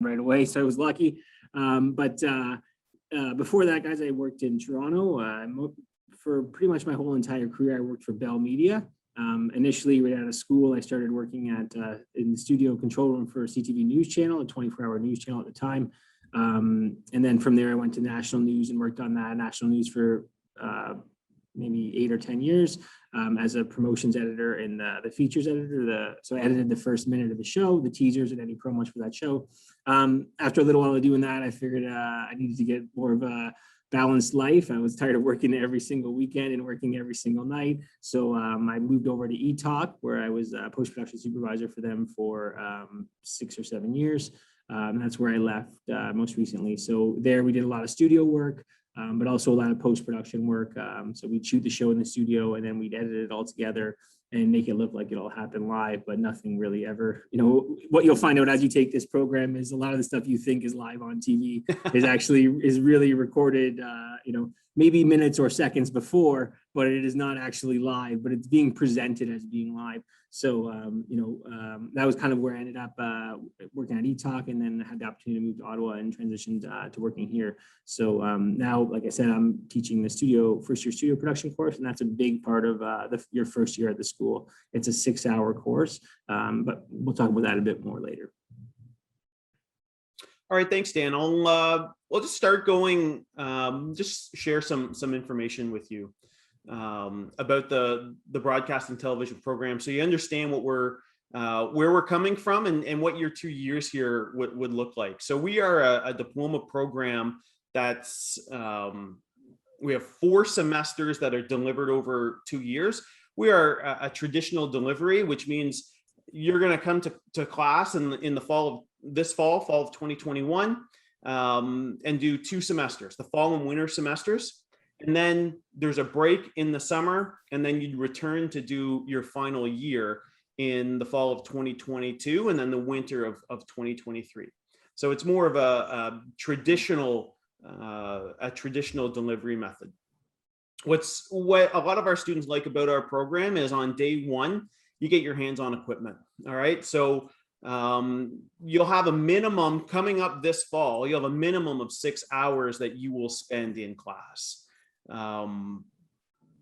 right away. So I was lucky. But before that, guys, I worked in Toronto. For pretty much my whole entire career, I worked for Bell Media. Initially, right out of school, I started working in the studio control room for CTV News Channel, a 24-hour news channel at the time. And then from there, I went to national news and worked on that national news for maybe 8 or 10 years as a promotions editor and the features editor. So I edited the first minute of the show, the teasers and any promos for that show. After a little while of doing that, I figured I needed to get more of a balanced life. I was tired of working every single weekend and working every single night. So I moved over to eTalk, where I was a post-production supervisor for them for 6 or 7 years. That's where I left most recently. So there we did a lot of studio work, but also a lot of post-production work. So we'd shoot the show in the studio and then we'd edit it all together and make it look like it all happened live, but nothing really ever, what you'll find out as you take this program is a lot of the stuff you think is live on TV is really recorded, maybe minutes or seconds before, but it is not actually live, but it's being presented as being live. So, that was kind of where I ended up working at eTalk, and then had the opportunity to move to Ottawa and transitioned to working here. So now, like I said, I'm teaching the first year studio production course, and that's a big part of your first year at the school. It's a 6-hour course, but we'll talk about that a bit more later. All right, thanks, Dan. We'll just start going, just share some information with you about the broadcast and television program, so you understand what where we're coming from and what your 2 years here would look like. So we are a diploma program that's we have 4 semesters that are delivered over 2 years. We are a traditional delivery, which means you're going to come to class in the fall of 2021, and do 2 semesters, the fall and winter semesters. And then there's a break in the summer, and then you return to do your final year in the fall of 2022, and then the winter of 2023. So it's more of a traditional delivery method. What a lot of our students like about our program is on day 1, you get your hands on equipment. All right. So you'll have a minimum coming up this fall. You'll have a minimum of 6 hours that you will spend in class.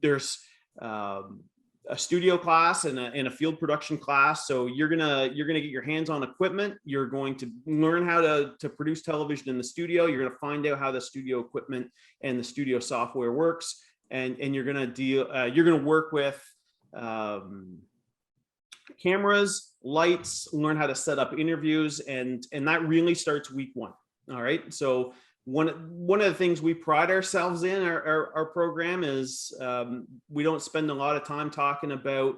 There's a studio class and a field production class. So you're gonna get your hands on equipment. You're going to learn how to produce television in the studio. You're gonna find out how the studio equipment and the studio software works, and you're gonna work with cameras, lights, learn how to set up interviews, and that really starts week 1. All right. So one of the things we pride ourselves in our program is we don't spend a lot of time talking about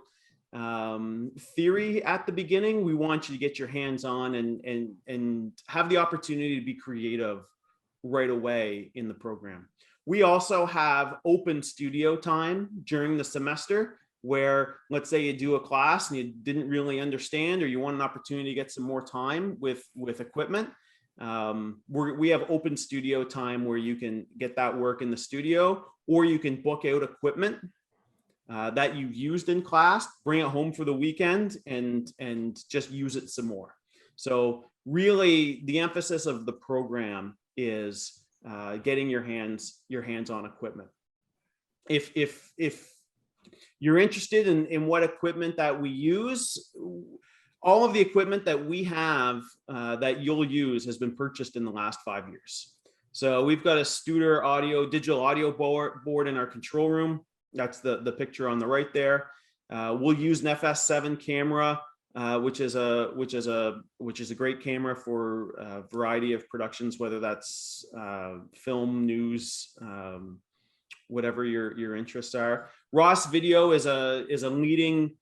theory at the beginning. We want you to get your hands on and have the opportunity to be creative right away in the program. We also have open studio time during the semester, where let's say you do a class and you didn't really understand, or you want an opportunity to get some more time with equipment. We have open studio time where you can get that work in the studio, or you can book out equipment that you used in class, bring it home for the weekend, and just use it some more. So really the emphasis of the program is getting your hands on equipment. If you're interested in what equipment that we use, all of the equipment that we have that you'll use has been purchased in the last 5 years. So we've got a Studer digital audio board in our control room. That's the picture on the right there. We'll use an FS7 camera, which is a great camera for a variety of productions, whether that's film, news, whatever your interests are. Ross Video is a leading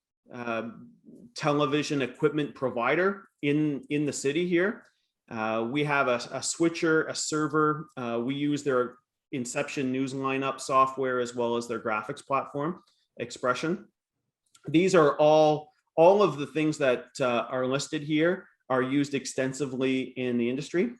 television equipment provider in the city here. We have a switcher, a server. We use their Inception news lineup software as well as their graphics platform, Expression. These are all of the things that are listed here are used extensively in the industry.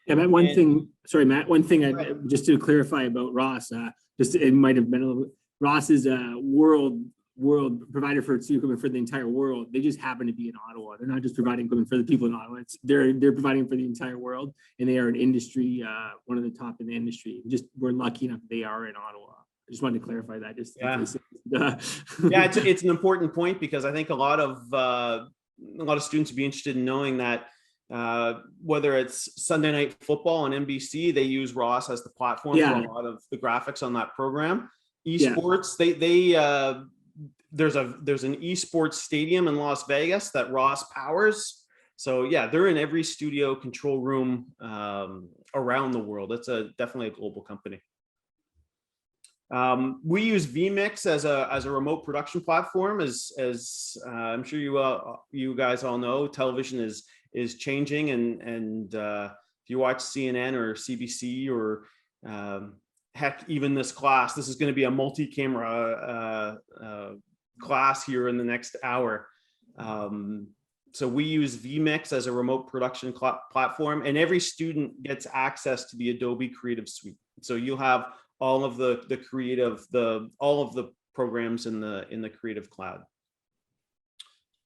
Yeah, Matt, one thing just to clarify about Ross, it might have been a little bit, Ross is a world provider for studio equipment for the entire world. They just happen to be in Ottawa. They're not just providing equipment for the people in Ottawa. They're providing for the entire world, and they are an industry, one of the top in the industry. Just we're lucky enough that they are in Ottawa. I just wanted to clarify that. Just yeah, yeah, it's an important point, because I think a lot of students would be interested in knowing that whether it's Sunday Night Football on NBC, they use Ross as the platform for a lot of the graphics on that program. Esports, there's an esports stadium in Las Vegas that Ross powers. So yeah, they're in every studio control room around the world. It's definitely a global company. We use vMix as a remote production platform. As I'm sure you guys all know, television is changing, and if you watch CNN or CBC or heck, even this class, this is going to be a multi-camera class here in the next hour. So we use vMix as a remote production platform, and every student gets access to the Adobe Creative Suite. So you'll have all of all of the programs in the Creative Cloud.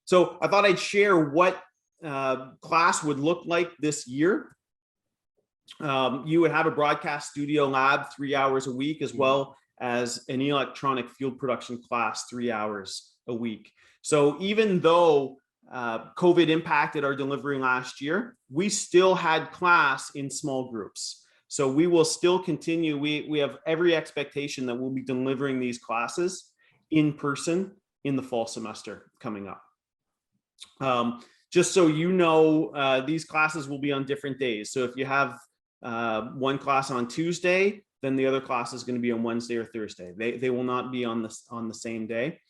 So I thought I'd share what class would look like this year. You would have a broadcast studio lab 3 hours a week, as well as an electronic field production class 3 hours a week. So even though COVID impacted our delivery last year, we still had class in small groups. So we will still continue. We have every expectation that we'll be delivering these classes in person in the fall semester coming up. Just so you know, these classes will be on different days. So if you have one class on Tuesday, then the other class is going to be on Wednesday or Thursday. They will not be on the same day.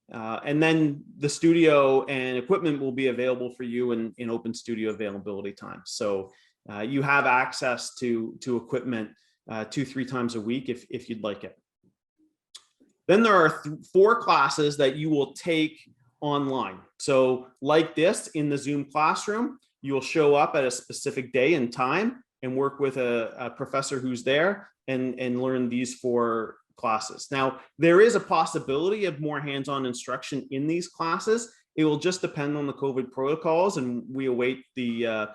And then the studio and equipment will be available for you in open studio availability time. So you have access to equipment 2-3 times a week if you'd like it. Then there are 4 classes that you will take online. So like this, in the Zoom classroom, you will show up at a specific day and time and work with a professor who's there and learn these 4 classes. Now, there is a possibility of more hands-on instruction in these classes. It will just depend on the COVID protocols, and we await the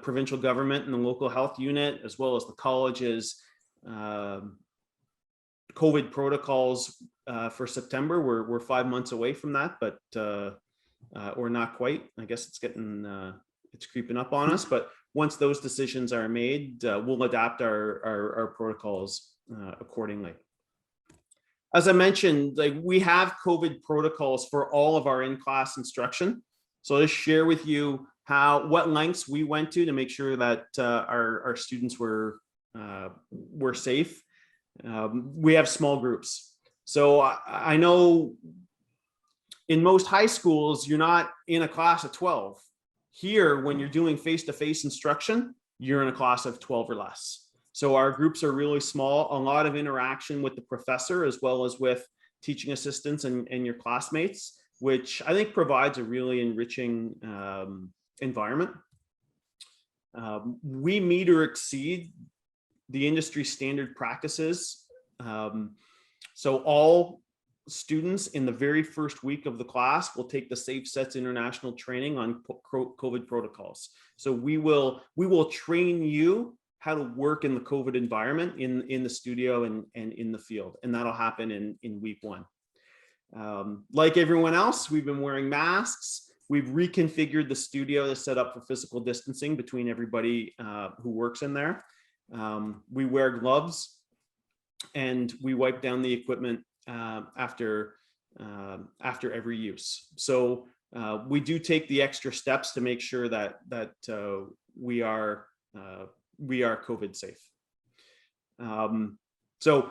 provincial government and the local health unit, as well as the college's COVID protocols for September. We're 5 months away from that, but or not quite. I guess it's creeping up on us. But once those decisions are made, we'll adapt our protocols accordingly. As I mentioned, we have COVID protocols for all of our in-class instruction. So I'll just share with you what lengths we went to make sure that our students were safe. We have small groups. So I know in most high schools, you're not in a class of 12. Here, when you're doing face-to-face instruction, you're in a class of 12 or less. So our groups are really small, a lot of interaction with the professor, as well as with teaching assistants and your classmates, which I think provides a really enriching environment. We meet or exceed the industry standard practices. So all students in the very first week of the class will take the Safe Sets International training on COVID protocols. So we will train you how to work in the COVID environment in the studio and in the field. And that'll happen in week 1. Like everyone else, we've been wearing masks. We've reconfigured the studio to set up for physical distancing between everybody who works in there. We wear gloves, and we wipe down the equipment after every use. So we do take the extra steps to make sure that we are COVID safe. So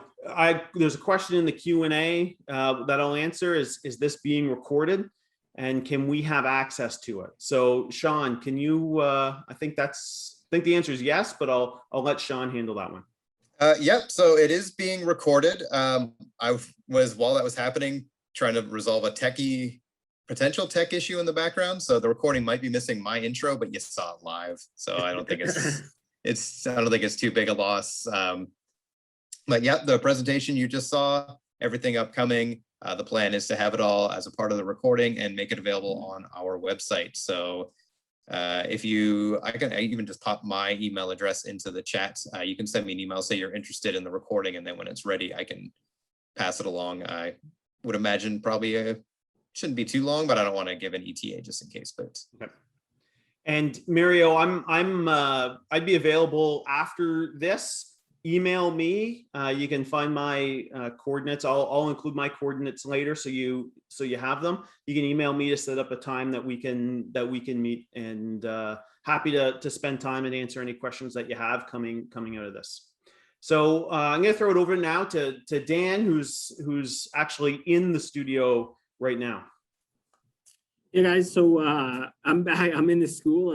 there's a question in the Q&A that I'll answer. Is this being recorded, and can we have access to it? So Sean, can you? I think the answer is yes, but I'll let Sean handle that one. Yep. So it is being recorded. I was, while that was happening, trying to resolve a potential tech issue in the background. So the recording might be missing my intro, but you saw it live. So I don't think I don't think it's too big a loss. But yeah, the presentation you just saw, everything upcoming, The plan is to have it all as a part of the recording and make it available on our website. So if you, I even just pop my email address into the chat. You can send me an email, say you're interested in the recording, and then when it's ready, I can pass it along. I would imagine probably shouldn't be too long, but I don't want to give an ETA just in case. But okay. And Mario, I'd be available after this. Email me. You can find my coordinates. I'll include my coordinates later, so you have them. You can email me to set up a time that we can meet, and happy to spend time and answer any questions that you have coming out of this. So I'm going to throw it over now to Dan, who's actually in the studio right now. Yeah, guys. So I'm back. I'm in the school.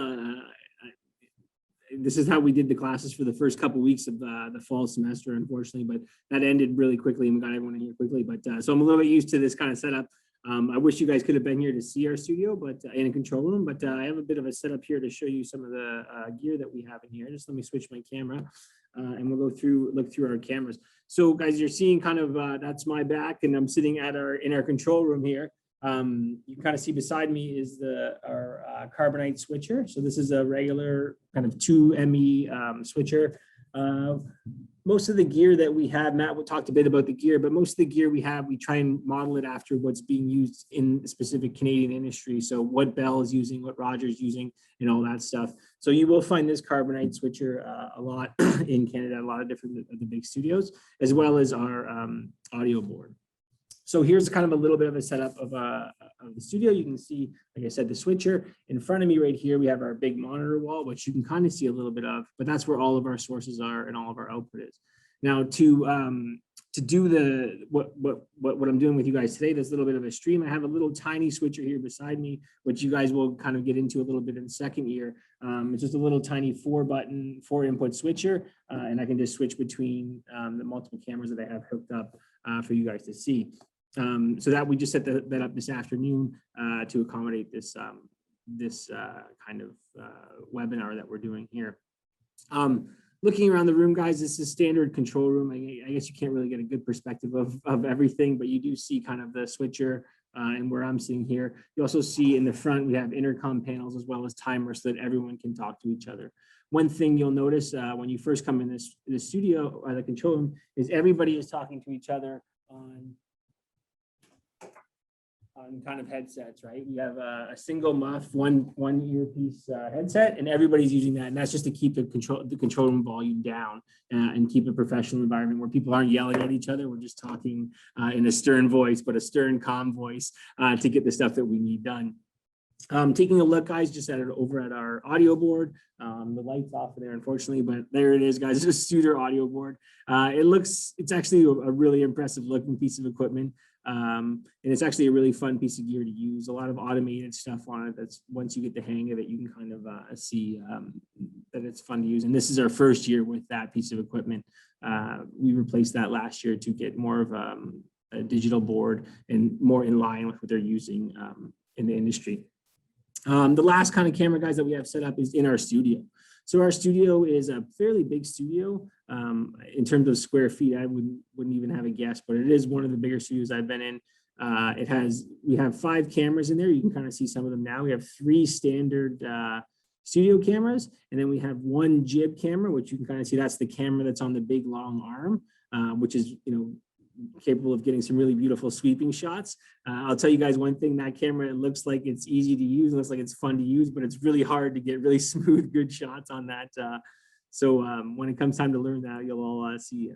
This is how we did the classes for the first couple weeks of the fall semester, unfortunately, but that ended really quickly and we got everyone in here quickly. But so I'm a little bit used to this kind of setup. I wish you guys could have been here to see our studio, but in a control room. But I have a bit of a setup here to show you some of the gear that we have in here. Just let me switch my camera, and we'll look through our cameras. So, guys, you're seeing kind of that's my back, and I'm sitting at in our control room here. You can kind of see beside me is our carbonite switcher. So this is a regular kind of 2ME switcher. Most of the gear that we have, Matt talked a bit about the gear, but most of the gear we have, we try and model it after what's being used in specific Canadian industry. So what Bell is using, what Roger's using, and all that stuff. So you will find this carbonite switcher a lot in Canada, a lot of different of the big studios, as well as our audio board. So here's kind of a little bit of a setup of the studio. You can see, like I said, the switcher. In front of me right here, we have our big monitor wall, which you can kind of see a little bit of, but that's where all of our sources are and all of our output is. Now to do what I'm doing with you guys today, there's a little bit of a stream. I have a little tiny switcher here beside me, which you guys will kind of get into a little bit in the second year. It's just a little tiny 4 input switcher, and I can just switch between the multiple cameras that I have hooked up for you guys to see. So that we just set that up this afternoon to accommodate this kind of webinar that we're doing here. Looking around the room, guys, this is standard control room. I guess you can't really get a good perspective of everything, but you do see kind of the switcher and where I'm sitting here. You also see in the front, we have intercom panels as well as timers so that everyone can talk to each other. One thing you'll notice when you first come in this studio or the control room is everybody is talking to each other on kind of headsets, right? You have a single muff, one earpiece headset, and everybody's using that. And that's just to keep the control room volume down and keep a professional environment where people aren't yelling at each other. We're just talking in a stern voice, but a stern, calm voice to get the stuff that we need done. Taking a look, guys, just over at our audio board. The light's off of there, unfortunately, but there it is, guys. It's a Studer audio board. It's actually a really impressive looking piece of equipment. And it's actually a really fun piece of gear to use. A lot of automated stuff on it. That's once you get the hang of it, you can kind of see that it's fun to use. And this is our first year with that piece of equipment. We replaced that last year to get more of a digital board and more in line with what they're using in the industry. The last kind of camera, guys, that we have set up is in our studio. So our studio is a fairly big studio. In terms of square feet, I wouldn't even have a guess, but it is one of the bigger studios I've been in. We have 5 cameras in there. You can kind of see some of them now. We have 3 standard studio cameras, and then we have 1 jib camera, which you can kind of see. That's the camera that's on the big long arm, which is, capable of getting some really beautiful sweeping shots. I'll tell you guys one thing, that camera, it looks like it's easy to use, it looks like it's fun to use, but it's really hard to get really smooth, good shots on that. So when it comes time to learn that, you'll all see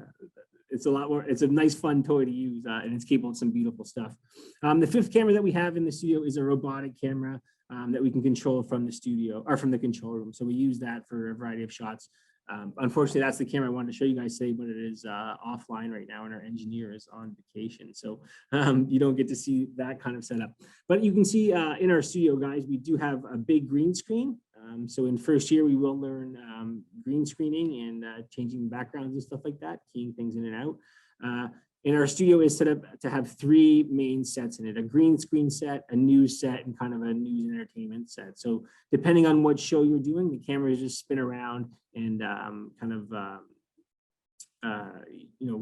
it's a lot more, it's a nice, fun toy to use, and it's capable of some beautiful stuff. The 5th camera that we have in the studio is a robotic camera that we can control from the studio or from the control room. So we use that for a variety of shots. Unfortunately, that's the camera I wanted to show you guys today, but it is offline right now, and our engineer is on vacation. So you don't get to see that kind of setup. But you can see in our studio, guys, we do have a big green screen. So in first year, we will learn green screening and changing backgrounds and stuff like that, keying things in and out. And our studio is set up to have 3 main sets in it: a green screen set, a news set, and kind of a news and entertainment set. So depending on what show you're doing, the cameras just spin around and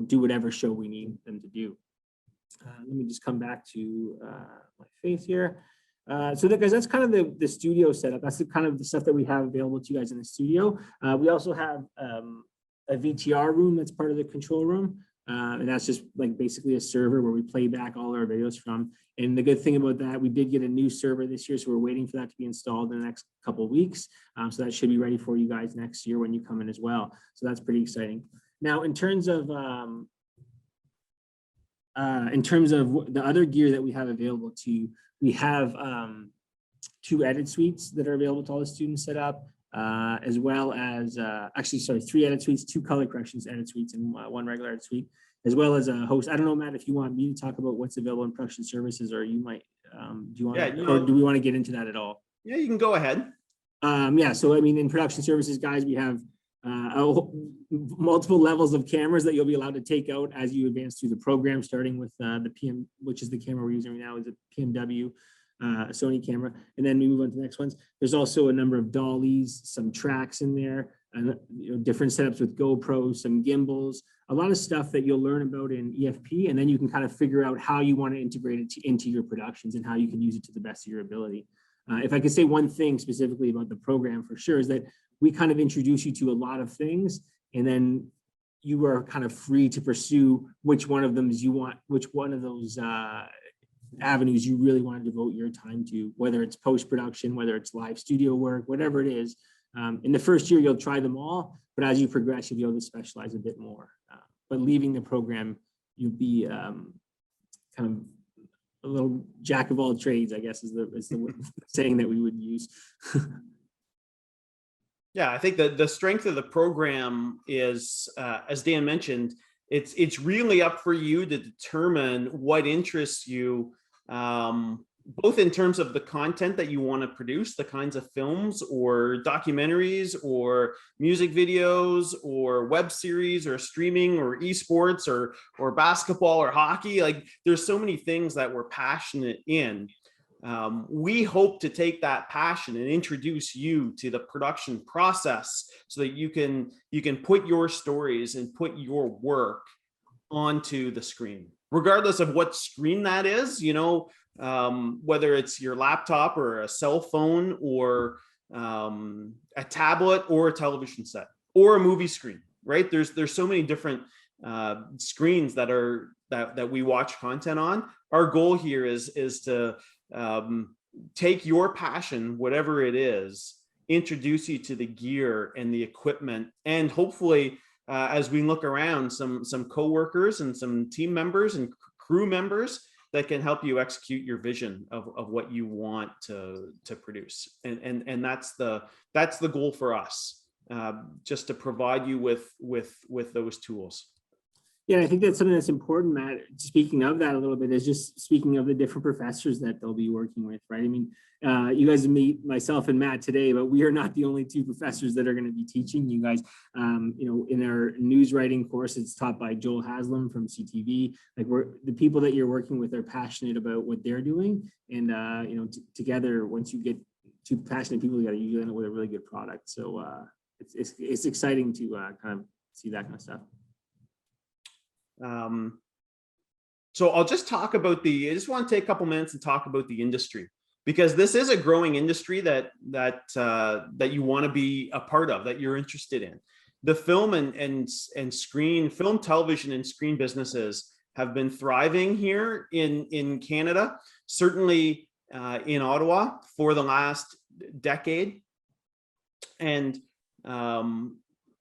do whatever show we need them to do. let me just come back to my face here. So that, guys, that's kind of the studio setup. That's the kind of the stuff that we have available to you guys in the studio. We also have a VTR room that's part of the control room. And that's just like basically a server where we play back all our videos from. And the good thing about that, we did get a new server this year, so we're waiting for that to be installed in the next couple of weeks. So that should be ready for you guys next year when you come in as well. So that's pretty exciting. Now, in terms of the other gear that we have available to you, we have 2 edit suites that are available to all the students set up, as well as actually, sorry, 3 edit suites, 2 color corrections edit suites, and 1 regular edit suite, as well as a host. I don't know, Matt, if you want me to talk about what's available in production services, or you might, do you want, or do we want to get into that at all? Yeah, you can go ahead. Yeah, so I mean, in production services, guys, we have multiple levels of cameras that you'll be allowed to take out as you advance through the program, starting with the PM, which is the camera we're using right now, is a PMW Sony camera, and then we move on to the next ones. There's also a number of dollies, some tracks in there, and different setups with GoPros, some gimbals, a lot of stuff that you'll learn about in EFP, and then you can kind of figure out how you want to integrate it into your productions and how you can use it to the best of your ability. If I could say one thing specifically about the program for sure, is that we kind of introduce you to a lot of things, and then you are kind of free to pursue which one of them you want, which one of those avenues you really want to devote your time to, whether it's post-production, whether it's live studio work, whatever it is. In the first year, you'll try them all, but as you progress, you'll be able to specialize a bit more. But leaving the program, you'll be kind of a little jack of all trades, I guess is the saying that we would use. Yeah, I think that the strength of the program is, as Dan mentioned, it's really up for you to determine what interests you, both in terms of the content that you want to produce, the kinds of films or documentaries or music videos or web series or streaming or esports or basketball or hockey. Like, there's so many things that we're passionate in. We hope to take that passion and introduce you to the production process so that you can put your stories and put your work onto the screen, regardless of what screen that is, whether it's your laptop or a cell phone or a tablet or a television set or a movie screen, right? There's so many different screens that we watch content on. Our goal here is to take your passion, whatever it is, introduce you to the gear and the equipment, and hopefully, as we look around, some coworkers and some team members and crew members that can help you execute your vision of what you want to produce. And that's the goal for us, just to provide you with those tools. Yeah, I think that's something that's important, Matt. Speaking of that a little bit, is just speaking of the different professors that they'll be working with, right? I mean, you guys meet myself and Matt today, but we are not the only 2 professors that are going to be teaching you guys. In our news writing course, it's taught by Joel Haslam from CTV. Like, the people that you're working with are passionate about what they're doing, and together, once you get 2 passionate people together, you end up with a really good product. So it's exciting to kind of see that kind of stuff. So I'll just talk about I just want to take a couple minutes and talk about the industry, because this is a growing industry that you want to be a part of, that you're interested in. The film and screen, film, television, and screen businesses have been thriving here in Canada, certainly in Ottawa for the last decade. And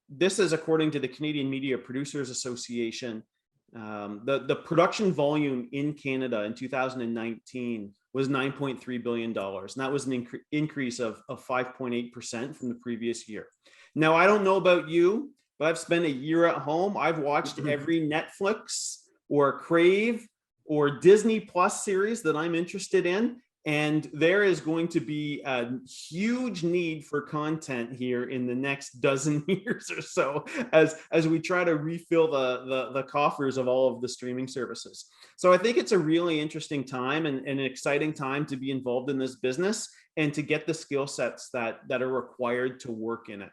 this is according to the Canadian Media Producers Association. The production volume in Canada in 2019 was $9.3 billion. And that was an increase of 5.8% from the previous year. Now, I don't know about you, but I've spent a year at home. I've watched every Netflix or Crave or Disney Plus series that I'm interested in. And there is going to be a huge need for content here in the next dozen years or so, as we try to refill the coffers of all of the streaming services. So I think it's a really interesting time and an exciting time to be involved in this business and to get the skill sets that are required to work in it.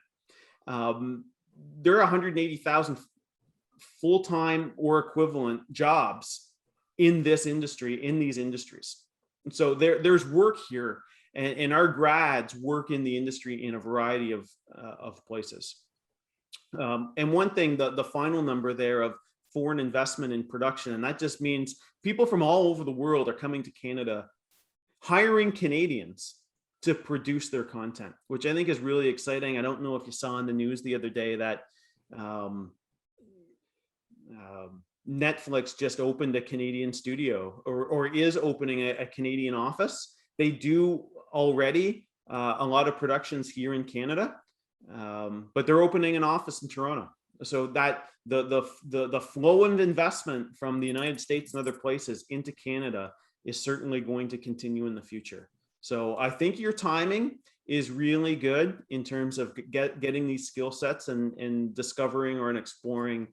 There are 180,000 full-time or equivalent jobs in this industry, in these industries. And so there's work here, and our grads work in the industry in a variety of places. And one thing, the final number there of foreign investment in production, and that just means people from all over the world are coming to Canada, hiring Canadians to produce their content, which I think is really exciting. I don't know if you saw in the news the other day that Netflix just opened a Canadian studio, or is opening a Canadian office. They do already a lot of productions here in Canada, but they're opening an office in Toronto. So that the flow of investment from the United States and other places into Canada is certainly going to continue in the future. So I think your timing is really good in terms of getting these skill sets and discovering or exploring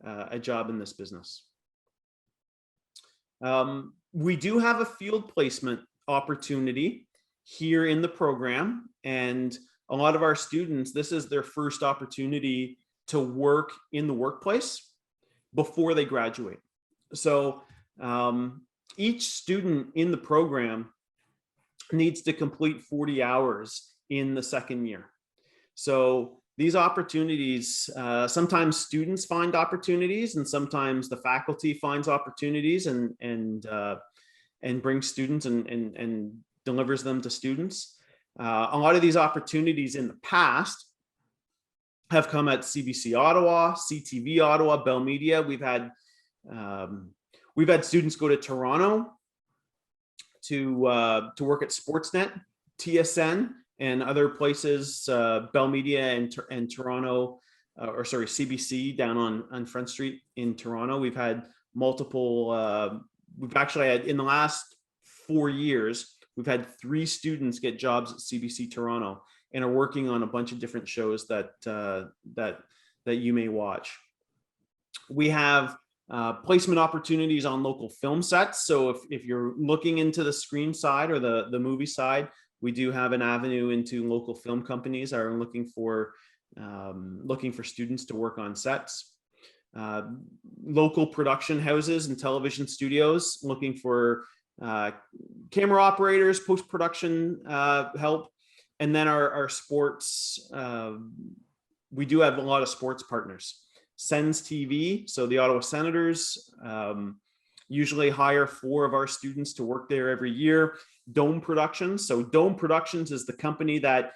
a job in this business. We do have a field placement opportunity here in the program, and a lot of our students, this is their first opportunity to work in the workplace before they graduate. So each student in the program needs to complete 40 hours in the second year. So these opportunities, sometimes students find opportunities, and sometimes the faculty finds opportunities and brings students and delivers them to students. A lot of these opportunities in the past have come at CBC Ottawa, CTV Ottawa, Bell Media. We've had students go to Toronto to work at Sportsnet, TSN, and other places, Bell Media and Toronto, or sorry, CBC down on Front Street in Toronto. We've had multiple, we've actually had, in the last 4 years, we've had 3 students get jobs at CBC Toronto and are working on a bunch of different shows that you may watch. We have placement opportunities on local film sets. So if you're looking into the screen side or the movie side, we do have an avenue into local film companies are looking for students to work on sets. Local production houses and television studios looking for camera operators, post-production help. And then our sports, we do have a lot of sports partners. Sens TV, so the Ottawa Senators usually hire 4 of our students to work there every year. Dome Productions, so Dome Productions is the company that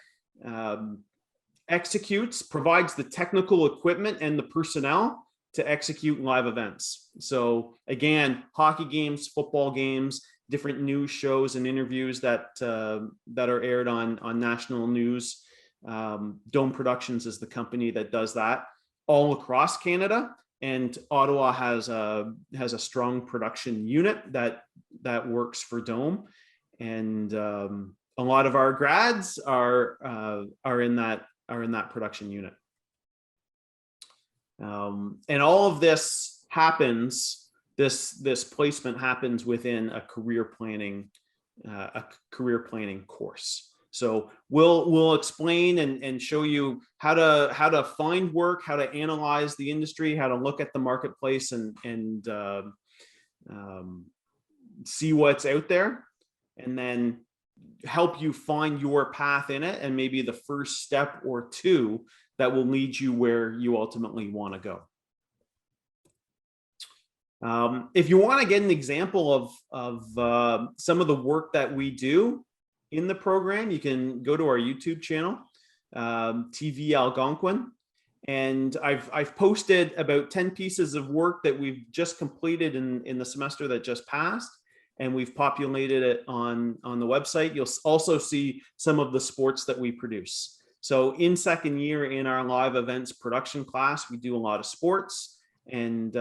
provides the technical equipment and the personnel to execute live events. So again, hockey games, football games, different news shows and interviews that are aired on national news. Dome Productions is the company that does that all across Canada, and Ottawa has a strong production unit that works for Dome, and a lot of our grads are in that production unit. And all of this happens, this placement happens within a career planning course. So we'll explain and show you how to find work, how to analyze the industry, how to look at the marketplace and see what's out there, and then help you find your path in it, and maybe the first step or 2 that will lead you where you ultimately want to go. If you want to get an example of some of the work that we do in the program, you can go to our YouTube channel, TV Algonquin, and I've posted about 10 pieces of work that we've just completed in the semester that just passed, and we've populated it on the website. You'll also see some of the sports that we produce. So in second year in our live events production class, we do a lot of sports. And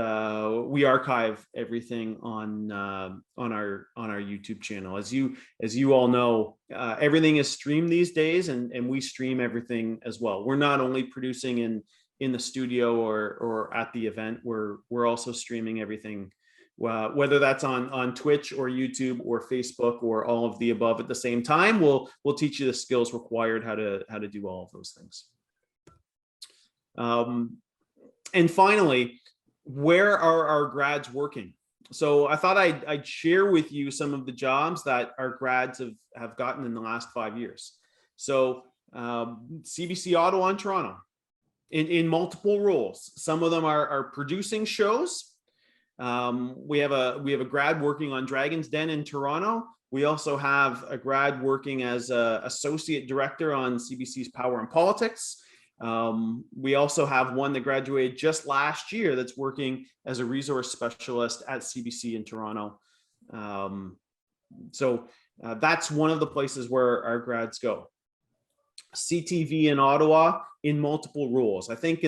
we archive everything on our YouTube channel. As you all know, everything is streamed these days, and we stream everything as well. We're not only producing in the studio or at the event. We're also streaming everything, whether that's on Twitch or YouTube or Facebook or all of the above at the same time. We'll teach you the skills required how to do all of those things. And finally, where are our grads working? So I thought I'd share with you some of the jobs that our grads have gotten in the last 5 years. So CBC Ottawa and Toronto in multiple roles. Some of them are producing shows. We have a grad working on Dragon's Den in Toronto. We also have a grad working as a associate director on CBC's Power and Politics. We also have one that graduated just last year that's working as a resource specialist at CBC in Toronto. So that's one of the places where our grads go. CTV in Ottawa in multiple roles. I think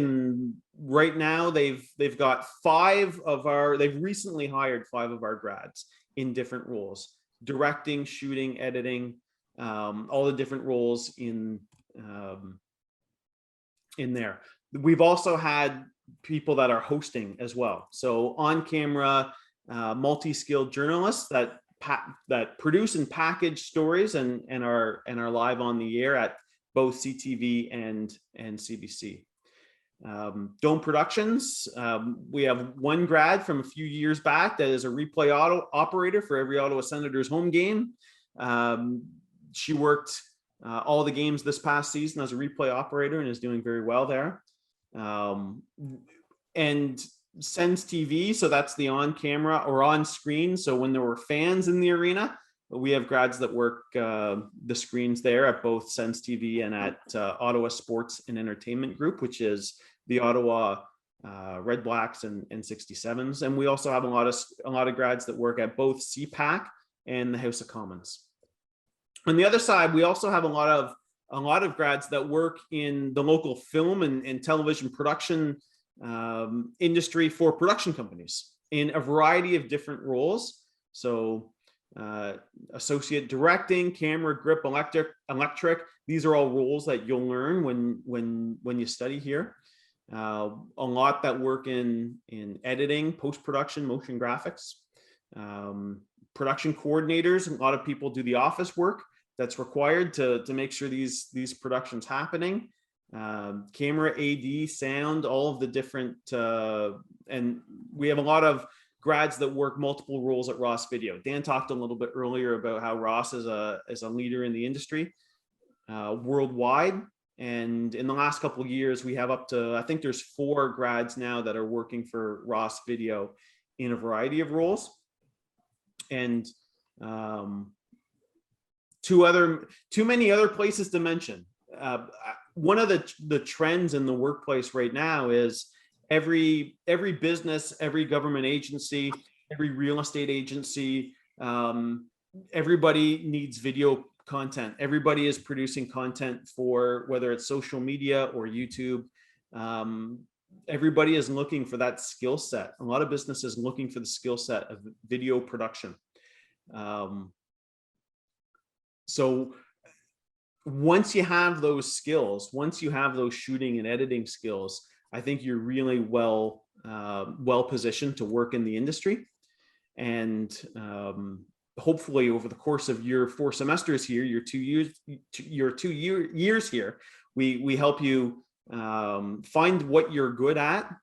right now they've recently hired 5 of our grads in different roles: directing, shooting, editing, all the different roles in there. We've also had people that are hosting as well. So on camera, multi-skilled journalists that produce and package stories and are live on the air at both CTV and CBC. Dome Productions, we have one grad from a few years back that is a replay operator for every Ottawa Senators home game. She worked all the games this past season as a replay operator and is doing very well there. And Sens TV, so that's the on camera or on screen. So when there were fans in the arena, we have grads that work the screens there at both Sens TV and at Ottawa Sports and Entertainment Group, which is the Ottawa Red Blacks and 67s. And we also have a lot of grads that work at both CPAC and the House of Commons. On the other side, we also have a lot of grads that work in the local film and television production industry for production companies in a variety of different roles. So associate directing, camera, grip, electric. These are all roles that you'll learn when you study here. A lot that work in editing, post-production, motion graphics, production coordinators. A lot of people do the office work that's required to make sure these productions happening. Camera, AD, sound, all of the different, and we have a lot of grads that work multiple roles at Ross Video. Dan talked a little bit earlier about how Ross is a leader in the industry worldwide. And in the last couple of years, we have up to, I think there's 4 grads now that are working for Ross Video in a variety of roles. And too many other places to mention. One of the trends in the workplace right now is every business, every government agency, every real estate agency, everybody needs video content. Everybody is producing content for whether it's social media or YouTube. Everybody is looking for that skill set. A lot of businesses looking for the skill set of video production. So once you have those skills, once you have those shooting and editing skills, I think you're really well positioned to work in the industry. And hopefully over the course of your 4 semesters here, your 2 years here, we help you find what you're good at,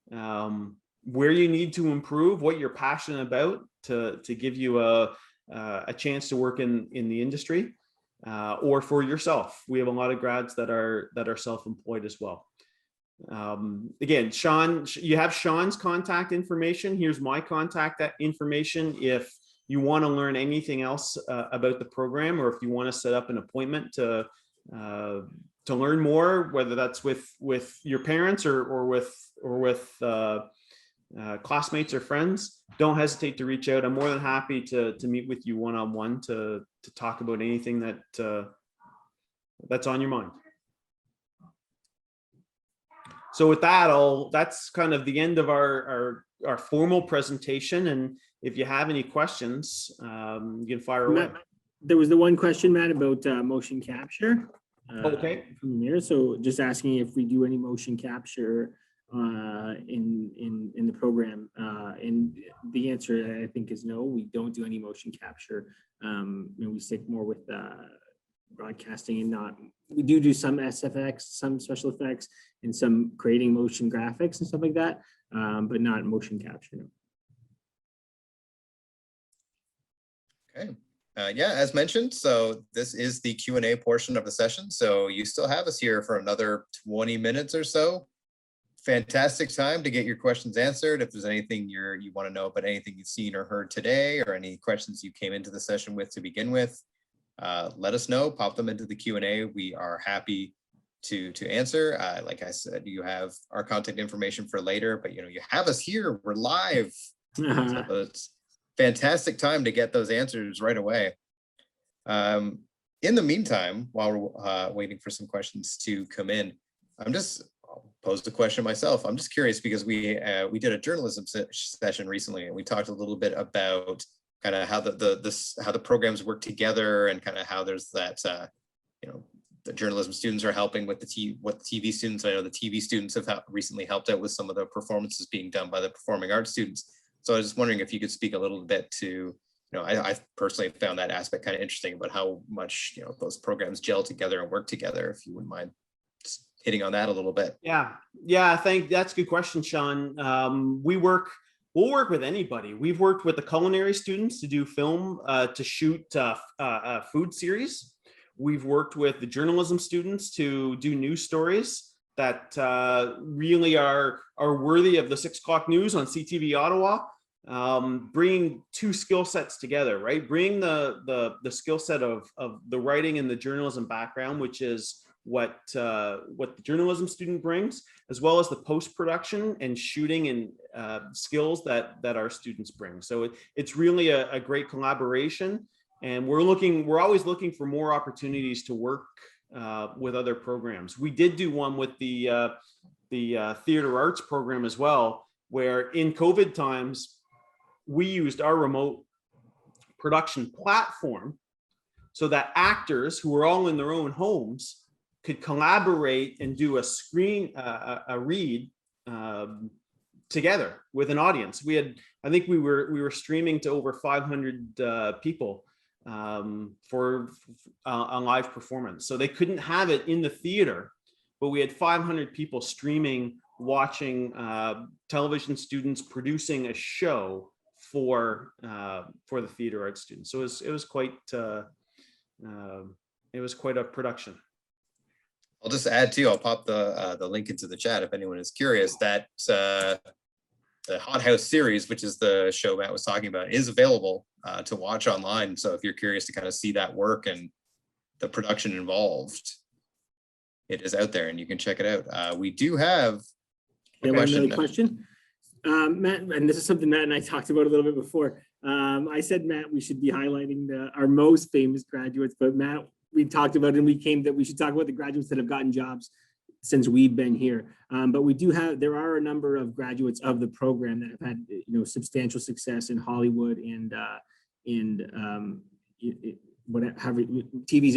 where you need to improve, what you're passionate about to give you a chance to work in the industry, or for yourself. We have a lot of grads that are self-employed as well. Again, Sean, you have Sean's contact information. Here's my contact information. If you want to learn anything else about the program, or if you want to set up an appointment to learn more, whether that's with your parents or with classmates or friends, don't hesitate to reach out. I'm more than happy to meet with you one-on-one to talk about anything that's on your mind. So with that, that's kind of the end of our formal presentation. And if you have any questions, you can fire away. Matt, there was the one question, Matt, about motion capture. Okay. From there. So just asking if we do any motion capture in the program, and the answer I think is no. We don't do any motion capture. We stick more with broadcasting and not. We do some SFX, some special effects, and some creating motion graphics and stuff like that, but not motion capture. No. Okay. Yeah, as mentioned, so this is the Q&A portion of the session. So you still have us here for another 20 minutes or so. Fantastic time to get your questions answered. If there's anything you want to know about anything you've seen or heard today, or any questions you came into the session with to begin with, let us know, pop them into the Q&A. We are happy to answer. Like I said, you have our contact information for later, but you have us here, we're live. So it's fantastic time to get those answers right away. In the meantime, while we're waiting for some questions to come in, I'll pose the question myself. I'm just curious because we did a journalism session recently, and we talked a little bit about kind of how how the programs work together, and kind of how there's that the journalism students are helping with the TV students. I know the TV students have recently helped out with some of the performances being done by the performing arts students. So I was just wondering if you could speak a little bit to, I personally found that aspect kind of interesting about how much, those programs gel together and work together, if you wouldn't mind just hitting on that a little bit. Yeah, I think that's a good question, Sean. We'll work with anybody. We've worked with the culinary students to do film, to shoot a food series. We've worked with the journalism students to do news stories that really are worthy of the 6 o'clock news on CTV Ottawa. Bringing two skill sets together, right? Bring the skill set of the writing and the journalism background, which is what the journalism student brings, as well as the post-production and shooting and skills that our students bring. So it's really a great collaboration, and we're always looking for more opportunities to work with other programs. We did do one with the theater arts program as well, where in COVID times, we used our remote production platform so that actors who were all in their own homes could collaborate and do a read together with an audience. I think we were streaming to over 500 people for a live performance. So they couldn't have it in the theater, but we had 500 people streaming, watching television students producing a show for the theater arts students. So it was quite a production. I'll just add too, I'll pop the link into the chat if anyone is curious, that the Hot House series, which is the show Matt was talking about, is available to watch online. So if you're curious to kind of see that work and the production involved, it is out there and you can check it out. We do have a question. Matt, and this is something Matt and I talked about a little bit before. I said, Matt, we should be highlighting our most famous graduates, but Matt, we talked about it and we came that we should talk about the graduates that have gotten jobs since we've been here. But there are a number of graduates of the program that have had, substantial success in Hollywood and TVs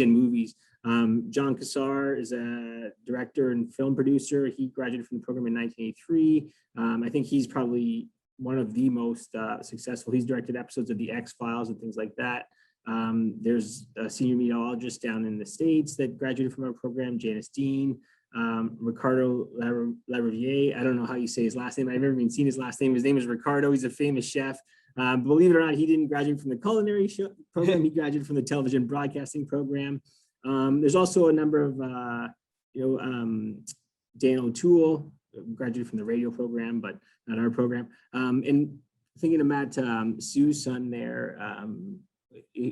and movies. John Kasar is a director and film producer. He graduated from the program in 1983. I think he's probably one of the most successful. He's directed episodes of The X-Files and things like that. There's a senior meteorologist down in the States that graduated from our program, Janice Dean. Ricardo Lariviere, I don't know how you say his last name. I've never even seen his last name. His name is Ricardo. He's a famous chef. Believe it or not, he didn't graduate from the culinary program. He graduated from the television broadcasting program. There's also a number of, Dan O'Toole graduated from the radio program, but not our program. And thinking of Matt Sue's son there,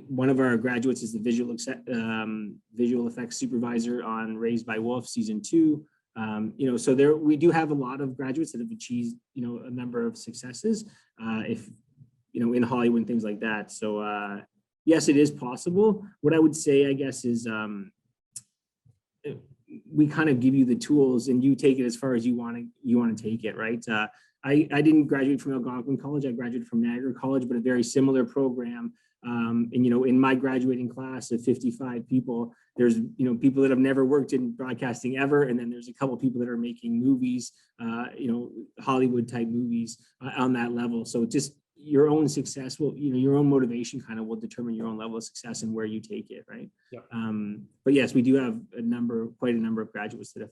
one of our graduates is the visual effects supervisor on Raised by Wolves season 2. So there we do have a lot of graduates that have achieved, a number of successes, in Hollywood and things like that. So yes, it is possible. What I would say, I guess, is we kind of give you the tools and you take it as far as you want to take it, right? I didn't graduate from Algonquin College. I graduated from Niagara College, but a very similar program. And, in my graduating class of 55 people, there's, people that have never worked in broadcasting ever. And then there's a couple of people that are making movies, Hollywood type movies on that level. So just your own success will, your own motivation kind of will determine your own level of success and where you take it, right? Yeah. But yes, we do have quite a number of graduates that have,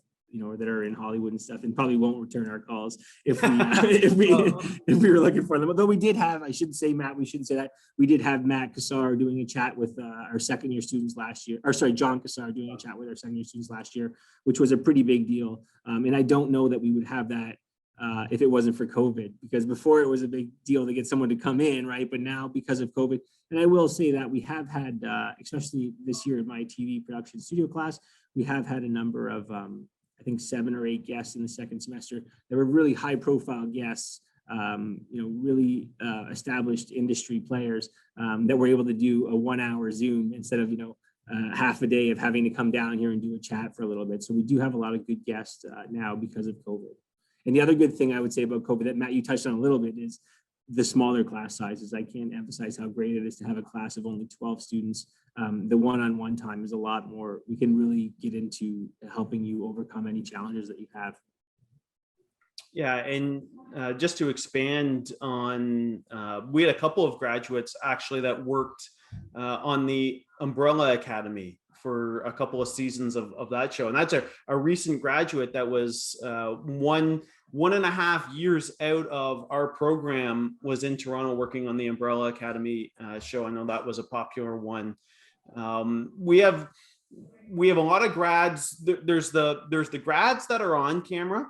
that are in Hollywood and stuff, and probably won't return our calls if we if we were looking for them. Although we did have, I shouldn't say Matt, we shouldn't say that. We did have Matt Kasar doing a chat with our second year students last year, or sorry, John Kasar doing a chat with our second year students last year, which was a pretty big deal. And I don't know that we would have that if it wasn't for COVID, because before it was a big deal to get someone to come in, right? But now because of COVID, and I will say that we have had, especially this year in my TV production studio class, we have had a number of, I think 7 or 8 guests in the second semester. There were really high profile guests, really established industry players that were able to do a 1 hour Zoom instead of, half a day of having to come down here and do a chat for a little bit. So we do have a lot of good guests now because of COVID. And the other good thing I would say about COVID that Matt, you touched on a little bit, is the smaller class sizes. I can't emphasize how great it is to have a class of only 12 students. The one-on-one time is a lot more. We can really get into helping you overcome any challenges that you have. Yeah, and just to expand on, we had a couple of graduates actually that worked on the Umbrella Academy for a couple of seasons of that show. And that's a recent graduate that was 1.5 years out of our program, was in Toronto working on the Umbrella Academy show. I know that was a popular one. We have a lot of grads. There's the grads that are on camera,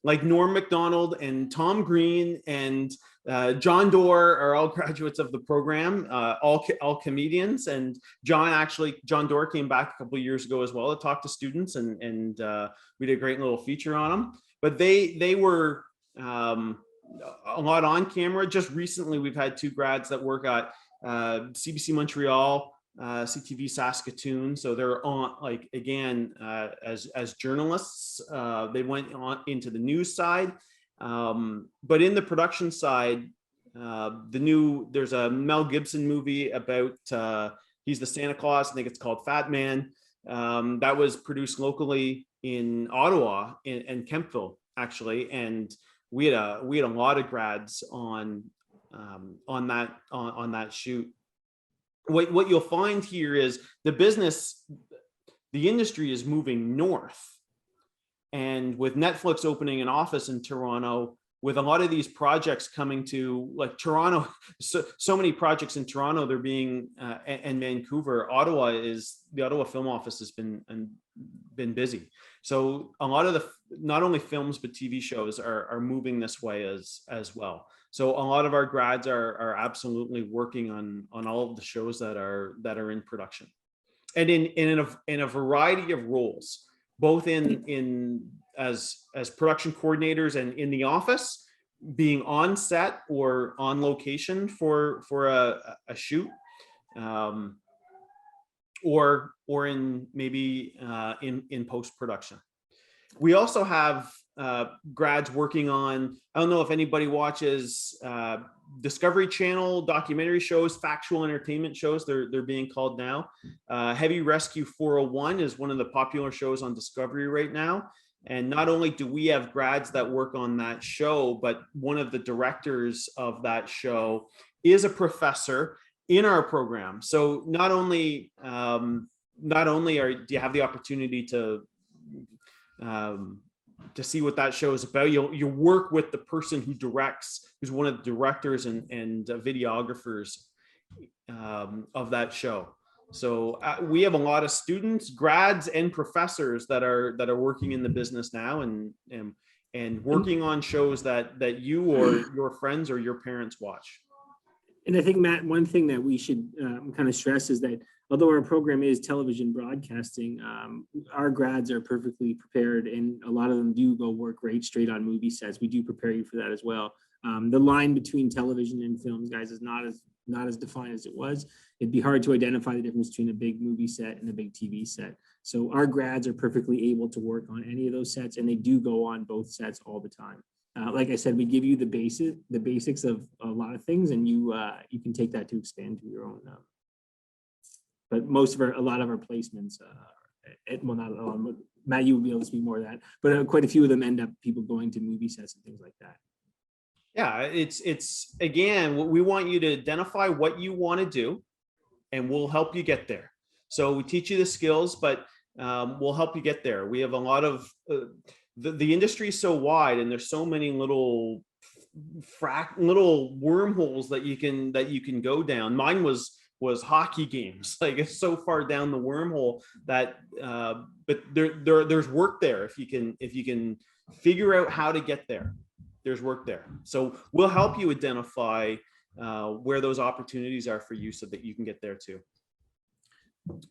like Norm MacDonald and Tom Green and John Doerr are all graduates of the program, all comedians. And John Doerr came back a couple of years ago as well to talk to students, and we did a great little feature on them. But they were a lot on camera. Just recently, we've had 2 grads that work at CBC Montreal, CTV Saskatoon. So they're on, like, again, as journalists, they went on into the news side. But in the production side, there's a Mel Gibson movie about, he's the Santa Claus. I think it's called Fat Man. That was produced locally in Ottawa and Kemptville, actually. And we had a lot of grads on that shoot. What you'll find here is the industry is moving north. And with Netflix opening an office in Toronto, with a lot of these projects coming to, like, Toronto, so many projects in Toronto, they're being, and Vancouver, the Ottawa Film Office has been busy. So a lot of not only films, but TV shows are moving this way as well. So a lot of our grads are absolutely working on all of the shows that are in production, and in a variety of roles, both in as production coordinators and in the office, being on set or on location for a shoot, or in maybe in post-production. We also have grads working on, I don't know if anybody watches Discovery Channel documentary shows, factual entertainment shows, they're being called now. Heavy Rescue 401 is one of the popular shows on Discovery right now. And not only do we have grads that work on that show, but one of the directors of that show is a professor in our program. So not only do you have the opportunity to see what that show is about, you work with the person who's one of the directors and videographers of that show. So we have a lot of students, grads, and professors that are working in the business now and working on shows that you or your friends or your parents watch. And I think, Matt, one thing that we should kind of stress is that although our program is television broadcasting, our grads are perfectly prepared, and a lot of them do go work right straight on movie sets. We do prepare you for that as well. The line between television and films, guys, is not as defined as it was. It'd be hard to identify the difference between a big movie set and a big TV set. So our grads are perfectly able to work on any of those sets, and they do go on both sets all the time. Like I said, we give you the basics of a lot of things, and you can take that to expand to your own. But a lot of our placements, well, not all, but Matt, you would be able to speak more of that, but quite a few of them end up people going to movie sets and things like that. Yeah, it's again, we want you to identify what you want to do, and we'll help you get there. So we teach you the skills, but we'll help you get there. We have a lot of the industry is so wide, and there's so many little little wormholes that you can go down. Mine was hockey games. Like, it's so far down the wormhole that but there's work there if you can figure out how to get there. There's work there. So we'll help you identify where those opportunities are for you so that you can get there too.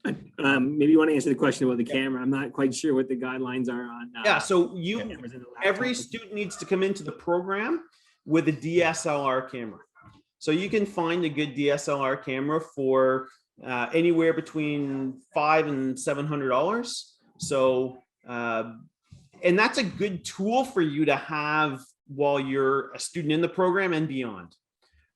Maybe you want to answer the question about the camera. I'm not quite sure what the guidelines are on. Yeah, so cameras in the laptop. every student needs to come into the program with a DSLR camera. So you can find a good DSLR camera for anywhere between $500 and $700. So, and that's a good tool for you to have while you're a student in the program and beyond,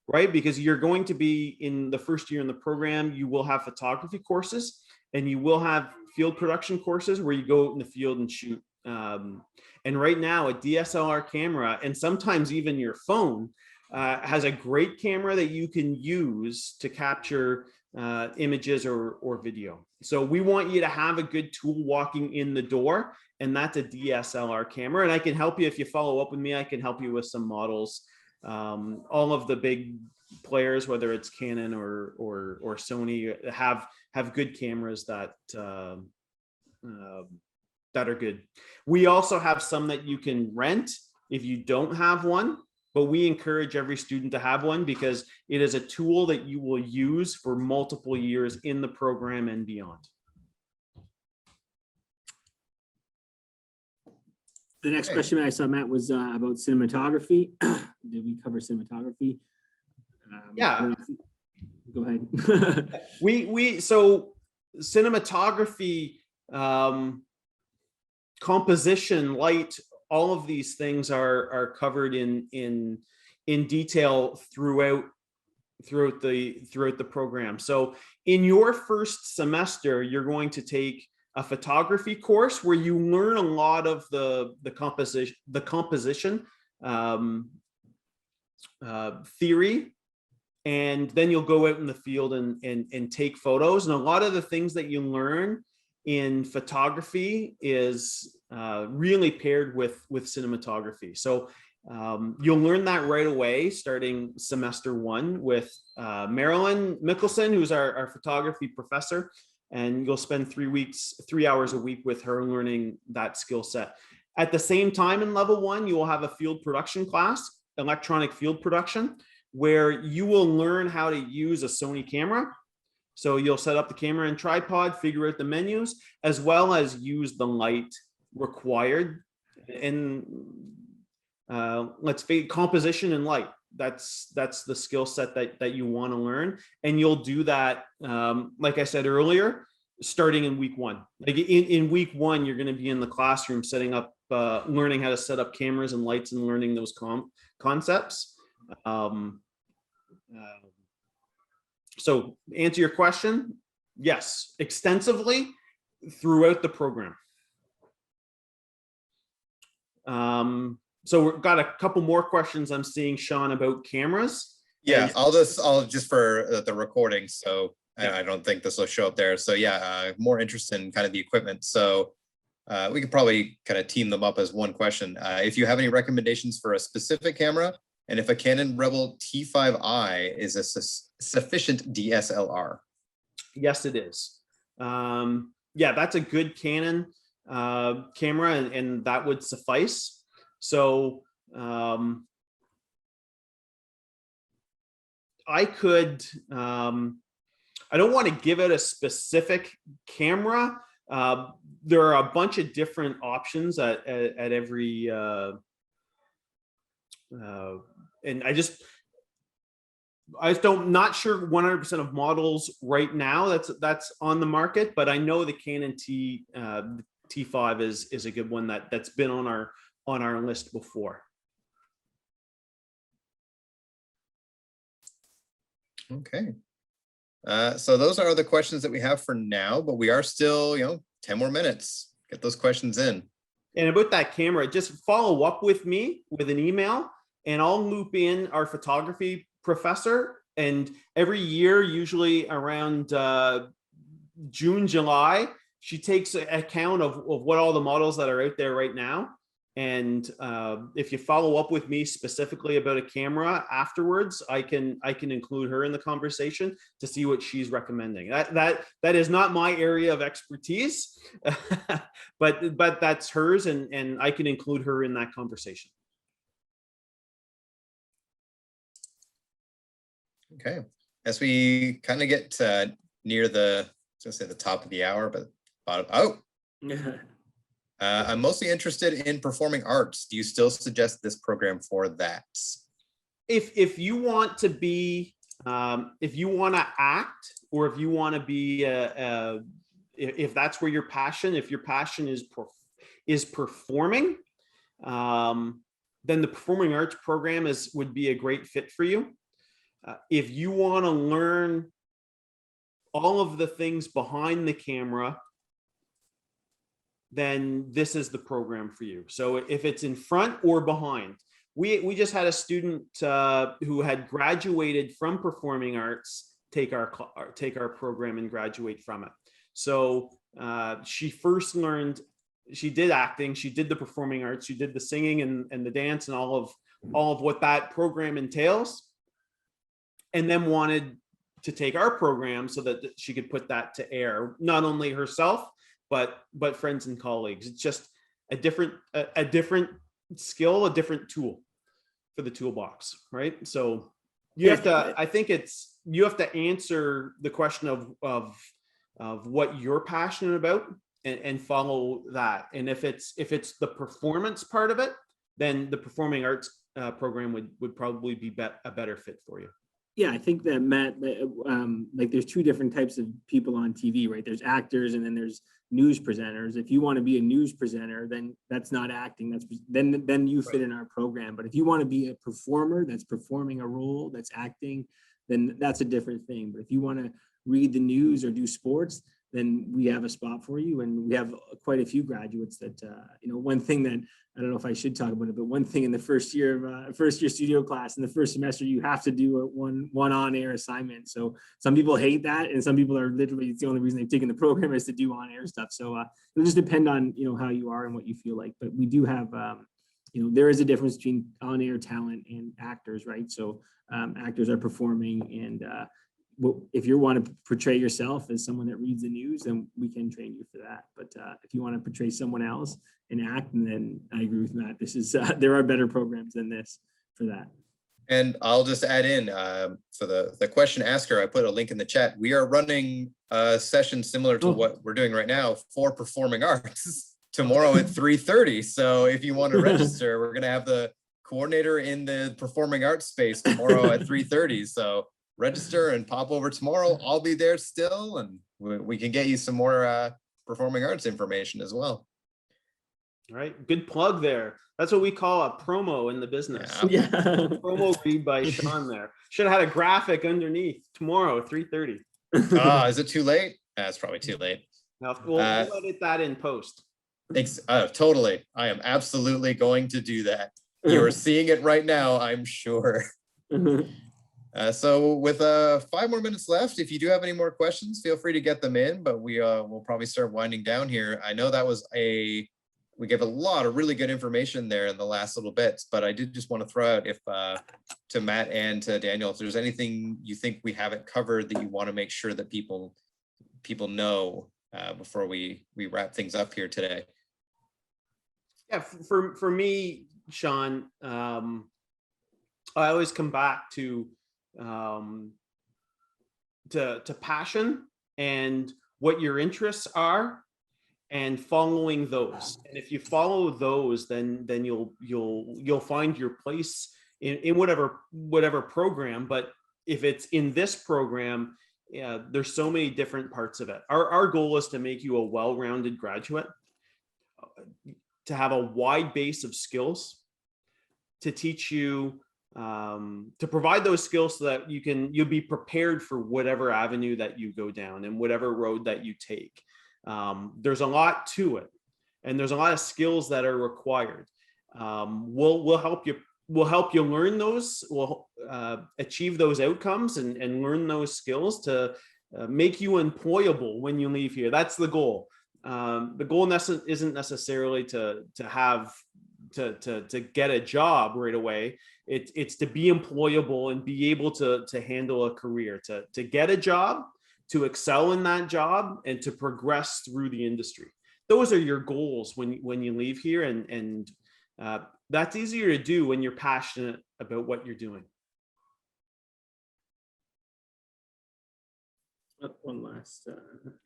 right? Because you're going to be in the first year in the program, you will have photography courses and you will have field production courses where you go out in the field and shoot. And right now, a DSLR camera, and sometimes even your phone, has a great camera that you can use to capture images or video. So we want you to have a good tool walking in the door, and that's a DSLR camera. And I can help you if you follow up with me. I can help you with some models. All of the big players, whether it's Canon or Sony, have good cameras that are good. We also have some that you can rent if you don't have one, but we encourage every student to have one because it is a tool that you will use for multiple years in the program and beyond. The next question I saw, Matt, was about cinematography. Did we cover cinematography? Yeah. Go ahead. So cinematography, composition, light, all of these things are covered in detail throughout the program. So in your first semester, you're going to take a photography course where you learn a lot of the composition theory, and then you'll go out in the field and take photos. And a lot of the things that you learn in photography is really paired with cinematography. So you'll learn that right away, starting semester 1 with Marilyn Mickelson, who's our photography professor, and you'll spend 3 hours a week with her learning that skill set. At the same time, in level 1, you will have a field production class, electronic field production, where you will learn how to use a Sony camera. So you'll set up the camera and tripod, figure out the menus, as well as use the light required. And let's face composition and light. That's the skill set that you want to learn. And you'll do that, like I said earlier, starting in week 1. Like in week 1, you're going to be in the classroom setting up, learning how to set up cameras and lights and learning those concepts. So answer your question, yes, extensively throughout the program. So we've got a couple more questions I'm seeing, Sean, about cameras. Yeah, I'll just for the recording. So Yeah. I don't think this will show up there. So yeah, more interest in kind of the equipment. So we could probably kind of team them up as one question. If you have any recommendations for a specific camera, and if a Canon Rebel T5i is a sufficient DSLR. Yes, it is. Yeah, that's a good Canon camera, and that would suffice. So I could, I don't want to give it a specific camera. There are a bunch of different options at every, and I just don't, not sure 100% of models right now that's on the market, but I know the Canon T5 is a good one that's been on our list before. Okay. So those are the questions that we have for now, but we are still, 10 more minutes. Get those questions in. And about that camera, just follow up with me with an email, and I'll loop in our photography professor. And every year, usually around June, July, she takes account of what all the models that are out there right now. And if you follow up with me specifically about a camera afterwards, I can include her in the conversation to see what she's recommending. That is not my area of expertise, but that's hers, and I can include her in that conversation. Okay, as we kind of get near the, I was gonna say the top of the hour, but bottom. Oh, I'm mostly interested in performing arts. Do you still suggest this program for that? If you want to be, if you want to act, or if you want to be, if that's where your passion, if your passion is performing, then the performing arts program would be a great fit for you. If you want to learn all of the things behind the camera, then this is the program for you. So if it's in front or behind, we just had a student who had graduated from performing arts take our program and graduate from it. So she first learned, she did acting, she did the performing arts, she did the singing and the dance and all of what that program entails, and then wanted to take our program so that she could put that to air, not only herself, but friends and colleagues. It's just a different skill, a different tool for the toolbox, right? So you have to, I think you have to answer the question of what you're passionate about and follow that. And if it's the performance part of it, then the performing arts program would probably be a better fit for you. Yeah, I think that, Matt, like there's two different types of people on TV, right? There's actors and then there's news presenters. If you want to be a news presenter, then that's not acting. That's then you fit in our program. But if you want to be a performer that's performing a role, that's acting, then that's a different thing. But if you want to read the news or do sports, then we have a spot for you. And we have quite a few graduates that, one thing that, I don't know if I should talk about it, but one thing in the first year studio class in the first semester, you have to do a one on-air assignment. So some people hate that, and some people are literally, it's the only reason they've taken the program is to do on-air stuff. So it'll just depend on, how you are and what you feel like. But we do have, there is a difference between on-air talent and actors, right? So actors are performing, and if you want to portray yourself as someone that reads the news, then we can train you for that. But if you want to portray someone else and act, and then I agree with Matt. This is there are better programs than this for that. And I'll just add in for the question asker, I put a link in the chat. We are running a session similar to what we're doing right now for performing arts tomorrow at 3:30. So if you want to register, we're going to have the coordinator in the performing arts space tomorrow at 3:30. So register and pop over tomorrow. I'll be there still, and we can get you some more performing arts information as well. All right, good plug there. That's what we call a promo in the business. Yeah. Promo read by Sean there. Should have had a graphic underneath. Tomorrow, 3:30. Is it too late? That's probably too late. Now, we'll edit that in post. Totally. I am absolutely going to do that. You're seeing it right now, I'm sure. So with 5 more minutes left, if you do have any more questions, feel free to get them in, but we'll probably start winding down here. I know that was we gave a lot of really good information there in the last little bits, but I did just want to throw out to Matt and to Daniel, if there's anything you think we haven't covered that you want to make sure that people know before we wrap things up here today. Yeah, for me, Sean, I always come back to passion and what your interests are, and following those. And if you follow those, then you'll find your place in whatever program. But if it's in this program, there's so many different parts of it. Our goal is to make you a well-rounded graduate, to have a wide base of skills, to teach you, to provide those skills so that you'll be prepared for whatever avenue that you go down and whatever road that you take. There's a lot to it, and there's a lot of skills that are required. We'll help you will help you learn those, will achieve those outcomes and learn those skills to make you employable when you leave here. That's the goal. The goal isn't necessarily to get a job right away. It's to be employable and be able to handle a career, to get a job, to excel in that job, and to progress through the industry. Those are your goals when you leave here, and that's easier to do when you're passionate about what you're doing. One last.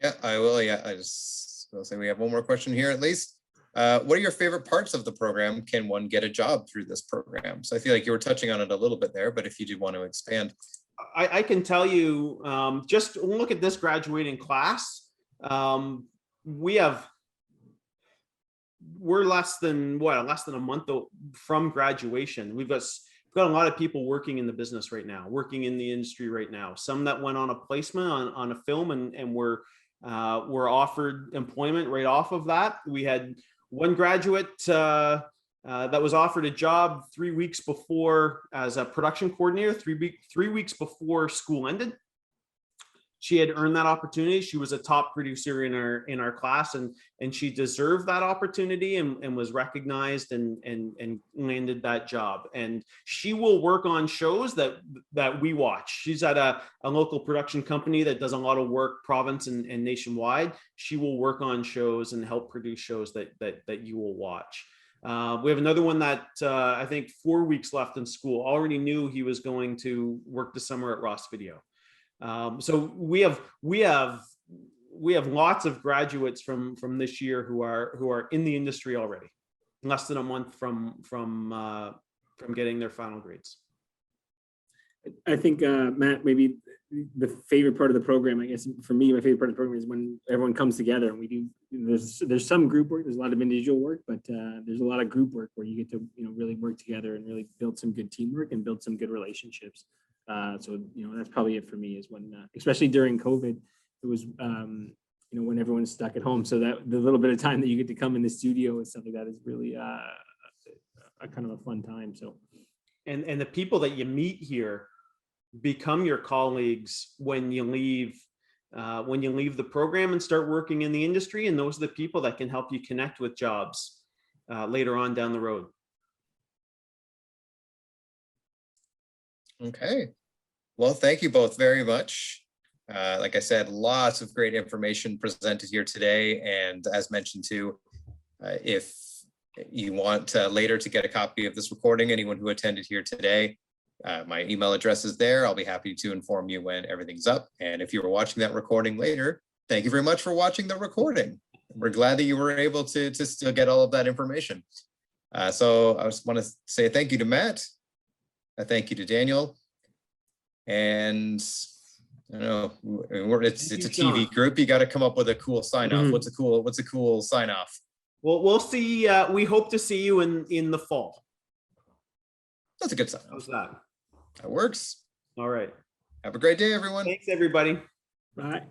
Yeah, I will. Yeah, I just will say we have one more question here at least. What are your favorite parts of the program? Can one get a job through this program? So I feel like you were touching on it a little bit there, but if you did want to expand. I can tell you, just look at this graduating class. We're less than a month from graduation. We've got a lot of people working in the business right now, working in the industry right now. Some that went on a placement on a film and were offered employment right off of that. We had one graduate that was offered a job 3 weeks before as a production coordinator, 3 weeks before school ended. She had earned that opportunity. She was a top producer in our class, and she deserved that opportunity and was recognized and landed that job. And she will work on shows that we watch. She's at a local production company that does a lot of work province and nationwide. She will work on shows and help produce shows that you will watch. We have another one that I think 4 weeks left in school, already knew he was going to work the summer at Ross Video. So we have lots of graduates from this year who are in the industry already, less than a month from getting their final grades. I think Matt, maybe the favorite part of the program, I guess for me, my favorite part of the program is when everyone comes together and we do. There's some group work, there's a lot of individual work, but there's a lot of group work where you get to really work together and really build some good teamwork and build some good relationships. So that's probably it for me, is when especially during COVID, it was when everyone's stuck at home, so that the little bit of time that you get to come in the studio and stuff like that is really a kind of a fun time. So and the people that you meet here become your colleagues when you leave the program and start working in the industry, and those are the people that can help you connect with jobs later on down the road. Okay. Well, thank you both very much. Like I said, lots of great information presented here today. And as mentioned too, if you want later to get a copy of this recording, anyone who attended here today, my email address is there. I'll be happy to inform you when everything's up. And if you were watching that recording later, thank you very much for watching the recording. We're glad that you were able to still get all of that information. So I just want to say thank you to Matt. Thank you to Daniel. And it's a TV group. You got to come up with a cool sign off. Mm-hmm. What's a cool sign off? Well, we'll see. We hope to see you in the fall. That's a good sign off. How's that? That works. All right. Have a great day, everyone. Thanks, everybody. bye.